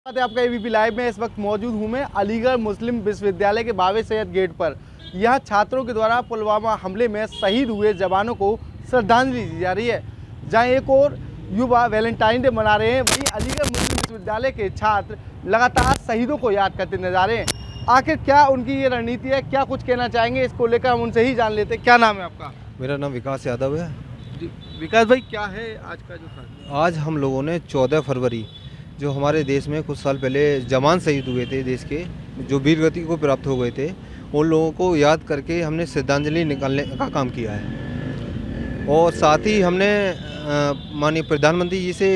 आपका ABP live में इस वक्त मौजूद हूँ मैं अलीगढ़ मुस्लिम विश्वविद्यालय के बावेज सैयद गेट पर। यहाँ छात्रों के द्वारा पुलवामा हमले में शहीद हुए जवानों को श्रद्धांजलि दी जा रही है। जहाँ एक और युवा वैलेंटाइन डे मना रहे हैं, वहीं अलीगढ़ मुस्लिम विश्वविद्यालय के छात्र लगातार शहीदों को याद करते नजर आ रहे हैं। आखिर क्या उनकी ये रणनीति है, क्या कुछ कहना चाहेंगे, इसको लेकर हम उनसे ही जान लेते हैं। क्या नाम है आपका? मेरा नाम विकास यादव है। जी विकास भाई, क्या है आज का जो था? आज हम लोगों ने 14 फरवरी जो हमारे देश में कुछ साल पहले जवान शहीद हुए थे, देश के जो वीर गति को प्राप्त हो गए थे, उन लोगों को याद करके हमने श्रद्धांजलि निकालने का काम किया है। और साथ ही हमने माननीय प्रधानमंत्री जी से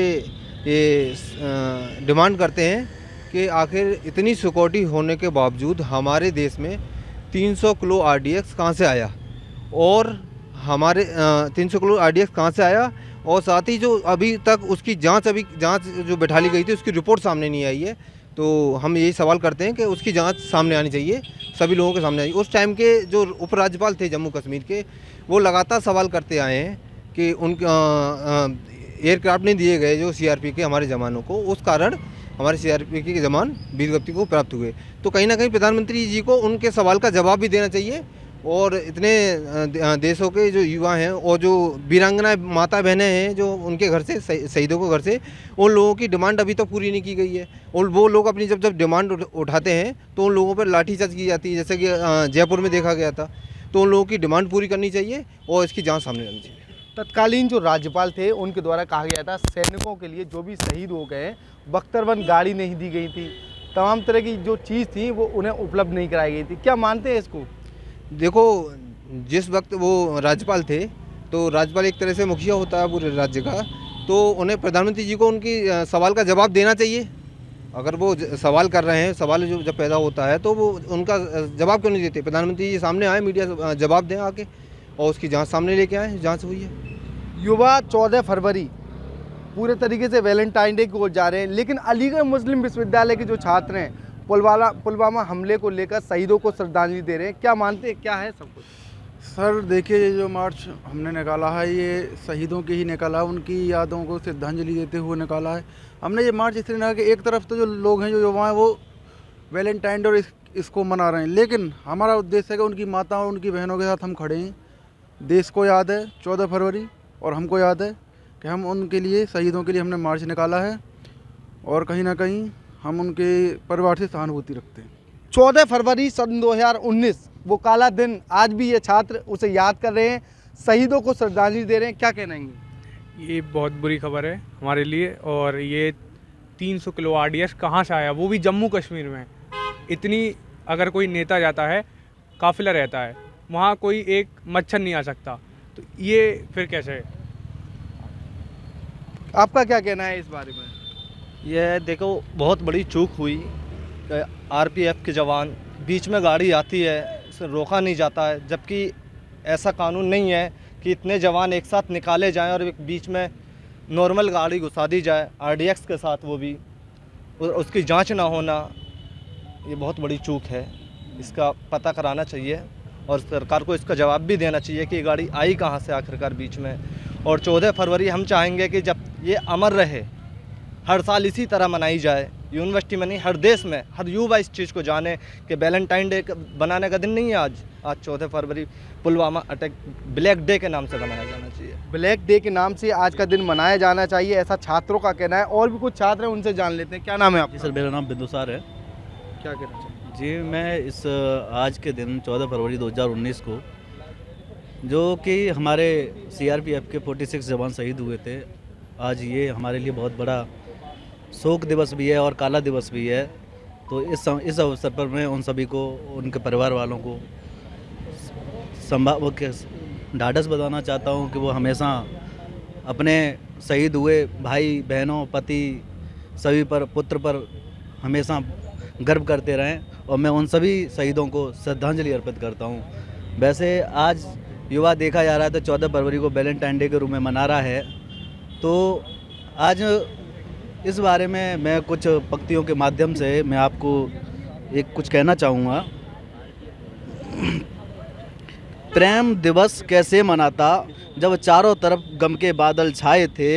ये डिमांड करते हैं कि आखिर इतनी सिक्योरिटी होने के बावजूद हमारे देश में 300 किलो RDX कहाँ से आया, और हमारे 300 किलो RDX कहाँ से आया, और साथ ही जो अभी तक उसकी जांच जो बैठा ली गई थी उसकी रिपोर्ट सामने नहीं आई है। तो हम यही सवाल करते हैं कि उसकी जांच सामने आनी चाहिए, सभी लोगों के सामने आई। उस टाइम के जो उपराज्यपाल थे जम्मू कश्मीर के, वो लगातार सवाल करते आए हैं कि उनके एयरक्राफ्ट नहीं दिए गए जो CRP के हमारे जवानों को, उस कारण हमारे CRP के जवान वीर गति को प्राप्त हुए। तो कहीं ना कहीं प्रधानमंत्री जी को उनके सवाल का जवाब भी देना चाहिए, और इतने देशों के जो युवा हैं और जो वीरांगना माता बहनें हैं जो उनके घर से शहीदों के घर से, उन लोगों की डिमांड अभी तक पूरी नहीं की गई है। और वो लोग अपनी जब डिमांड उठाते हैं तो उन लोगों पर लाठीचार्ज की जाती है, जैसे कि जयपुर में देखा गया था। तो उन लोगों की डिमांड पूरी करनी चाहिए और इसकी जाँच सामने आनी चाहिए। तत्कालीन जो राज्यपाल थे उनके द्वारा कहा गया था सैनिकों के लिए जो भी शहीद हो गए बख्तरबंद गाड़ी नहीं दी गई थी, तमाम तरह की जो चीज़ थी वो उन्हें उपलब्ध नहीं कराई गई थी। क्या मानते हैं इसको? देखो, जिस वक्त वो राज्यपाल थे तो राज्यपाल एक तरह से मुखिया होता है पूरे राज्य का, तो उन्हें प्रधानमंत्री जी को उनकी सवाल का जवाब देना चाहिए। अगर वो सवाल कर रहे हैं, सवाल जो जब पैदा होता है तो वो उनका जवाब क्यों नहीं देते? प्रधानमंत्री जी सामने आए, मीडिया जवाब दें आके, और उसकी जांच सामने लेके आए, जांच हुई है। युवा 14 फरवरी पूरे तरीके से वैलेंटाइन डे की ओर जा रहे हैं, लेकिन अलीगढ़ मुस्लिम विश्वविद्यालय के जो छात्र हैं पुलवामा हमले को लेकर शहीदों को श्रद्धांजलि दे रहे हैं। क्या मानते हैं, क्या है सब कुछ? सर देखिए, ये जो मार्च हमने निकाला है ये शहीदों की ही निकाला, उनकी यादों को श्रद्धांजलि देते हुए निकाला है हमने ये मार्च। इसलिए ना कि एक तरफ तो जो लोग हैं, जो युवा हैं, वो वैलेंटाइन डे और इसको मना रहे हैं, लेकिन हमारा उद्देश्य है कि उनकी माताओं और उनकी बहनों के साथ हम खड़े हैं। देश को याद है 14 फरवरी, और हमको याद है कि हम उनके लिए, शहीदों के लिए हमने मार्च निकाला है, और कहीं ना कहीं हम उनके परिवार से सहानुभूति रखते हैं। 14 फरवरी सन 2019 वो काला दिन, आज भी ये छात्र उसे याद कर रहे हैं, शहीदों को श्रद्धांजलि दे रहे हैं। क्या कहना है? ये बहुत बुरी खबर है हमारे लिए। और ये 300 किलो RDX कहाँ से आया, वो भी जम्मू कश्मीर में। इतनी अगर कोई नेता जाता है, काफिला रहता है, वहाँ कोई एक मच्छर नहीं आ सकता, तो ये फिर कैसे है? आपका क्या कहना है इस बारे में? यह देखो, बहुत बड़ी चूक हुई। RPF के जवान, बीच में गाड़ी आती है, उसे रोका नहीं जाता है, जबकि ऐसा कानून नहीं है कि इतने जवान एक साथ निकाले जाएं और एक बीच में नॉर्मल गाड़ी घुसा दी जाए RDX के साथ, वो भी उसकी जांच ना होना। ये बहुत बड़ी चूक है, इसका पता कराना चाहिए और सरकार को इसका जवाब भी देना चाहिए कि ये गाड़ी आई कहाँ से आखिरकार बीच में। और 14 फरवरी हम चाहेंगे कि जब ये अमर रहे, हर साल इसी तरह मनाई जाए, यूनिवर्सिटी में नहीं, हर देश में, हर युवा इस चीज़ को जाने कि वैलेंटाइन डे बनाने का दिन नहीं है आज 14 फरवरी पुलवामा अटैक ब्लैक डे के नाम से बनाया जाना चाहिए। ब्लैक डे के नाम से आज का दिन मनाया जाना चाहिए, ऐसा छात्रों का कहना है। और भी कुछ छात्र हैं, उनसे जान लेते हैं। क्या नाम है आपका? जी सर, मेरा नाम बिंदुसार है। क्या कहना चाहिए? जी, मैं इस आज के दिन 14 फरवरी 2019 को, जो कि हमारे CRPF के 46 जवान शहीद हुए थे, आज ये हमारे लिए बहुत बड़ा शोक दिवस भी है और काला दिवस भी है। तो इस अवसर पर मैं उन सभी को, उनके परिवार वालों को ढाढ़स बताना चाहता हूँ कि वो हमेशा अपने शहीद हुए भाई बहनों, पति, सभी पर, पुत्र पर हमेशा गर्व करते रहें, और मैं उन सभी शहीदों को श्रद्धांजलि अर्पित करता हूँ। वैसे आज युवा देखा जा रहा है तो 14 फरवरी को वैलेंटाइन डे के रूप में मना रहा है, तो आज इस बारे में मैं कुछ पंक्तियों के माध्यम से मैं आपको कुछ कहना चाहूँगा। प्रेम दिवस कैसे मनाता जब चारों तरफ गम के बादल छाए थे,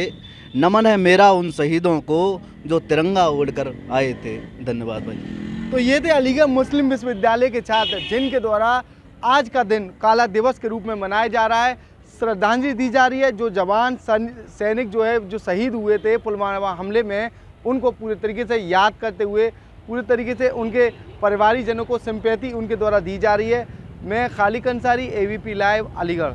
नमन है मेरा उन शहीदों को जो तिरंगा ओढ़कर आए थे। धन्यवाद भाई। तो ये थे अलीगढ़ मुस्लिम विश्वविद्यालय के छात्र जिनके द्वारा आज का दिन काला दिवस के रूप में मनाया जा रहा है। श्रद्धांजलि दी जा रही है जो जवान सैनिक जो है जो शहीद हुए थे पुलवामा हमले में, उनको पूरे तरीके से याद करते हुए पूरे तरीके से उनके परिवारीजनों को सिंपैथी उनके द्वारा दी जा रही है। मैं खालिक अंसारी, AVP लाइव, अलीगढ़।